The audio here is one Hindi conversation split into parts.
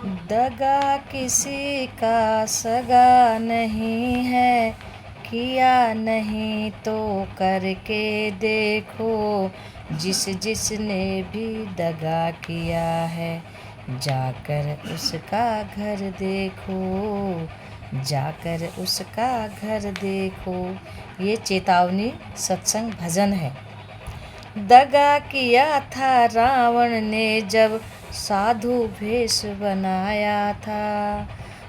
दगा किसी का सगा नहीं है, किया नहीं तो करके देखो। जिसने भी दगा किया है, जाकर उसका घर देखो, जाकर उसका घर देखो। ये चेतावनी सत्संग भजन है। दगा किया था रावण ने जब साधु भेष बनाया था।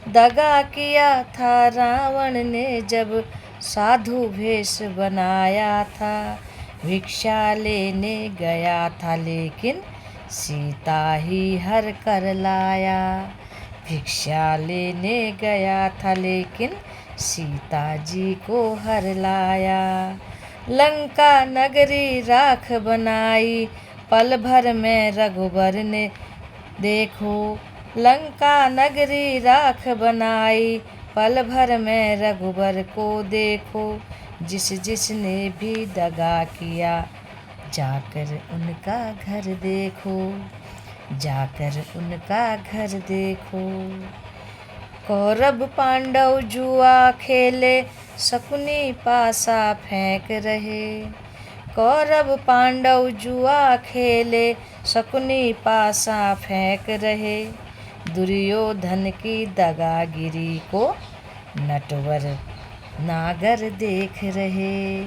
दगा किया था रावण ने जब साधु भेष बनाया था। भिक्षा लेने गया था लेकिन सीता ही हर कर लाया। भिक्षा लेने गया था लेकिन सीता जी को हर लाया। लंका नगरी राख बनाई, पल भर में रघुबर ने देखो। लंका नगरी राख बनाई, पल भर में रघुबर को देखो। जिसने भी दगा किया, जाकर उनका घर देखो, जाकर उनका घर देखो। कौरव पांडव जुआ खेले, शकुनी पासा फेंक रहे। कौरव पांडव जुआ खेले, शकुनी पासा फेंक रहे। दुर्योधन की दगागिरी को नटवर नागर देख रहे।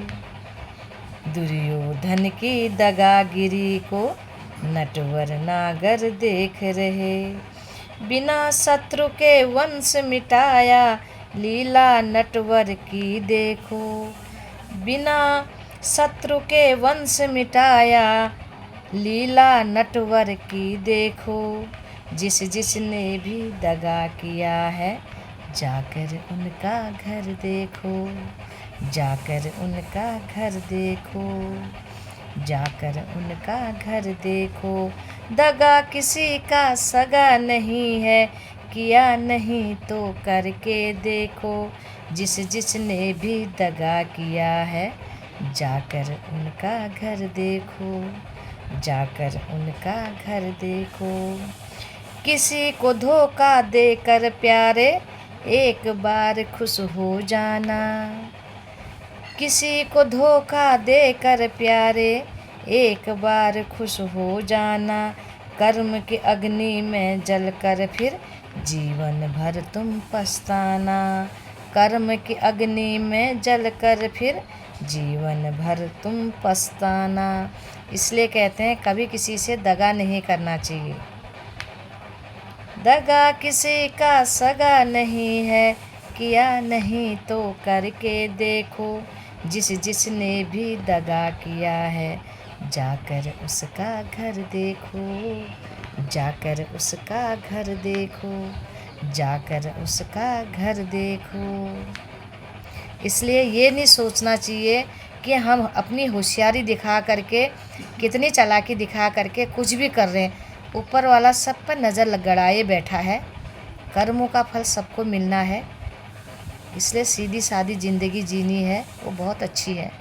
दुर्योधन की दगागिरी को नटवर नागर देख रहे। बिना शत्रु के वंश मिटाया, लीला नटवर की देखो। बिना शत्रु के वंश मिटाया, लीला नटवर की देखो। जिसने भी दगा किया है, जाकर उनका घर देखो, जाकर उनका घर देखो, जाकर उनका घर देखो। दगा किसी का सगा नहीं है, किया नहीं तो करके देखो। जिसने भी दगा किया है, जाकर उनका घर देखो, जाकर उनका घर देखो। किसी को धोखा देकर प्यारे, एक बार खुश हो जाना। किसी को धोखा देकर प्यारे, एक बार खुश हो जाना। कर्म की अग्नि में जलकर फिर जीवन भर तुम पछताना। कर्म की अग्नि में जलकर फिर जीवन भर तुम पछताना। इसलिए कहते हैं कभी किसी से दगा नहीं करना चाहिए। दगा किसी का सगा नहीं है, किया नहीं तो करके देखो। जिसने भी दगा किया है, जाकर उसका घर देखो, जाकर उसका घर देखो, जाकर उसका घर देखो। इसलिए ये नहीं सोचना चाहिए कि हम अपनी होशियारी दिखा करके, कितनी चालाकी दिखा करके कुछ भी कर रहे हैं। ऊपर वाला सब पर नज़र गड़ाए बैठा है। कर्मों का फल सबको मिलना है। इसलिए सीधी सादी ज़िंदगी जीनी है, वो बहुत अच्छी है।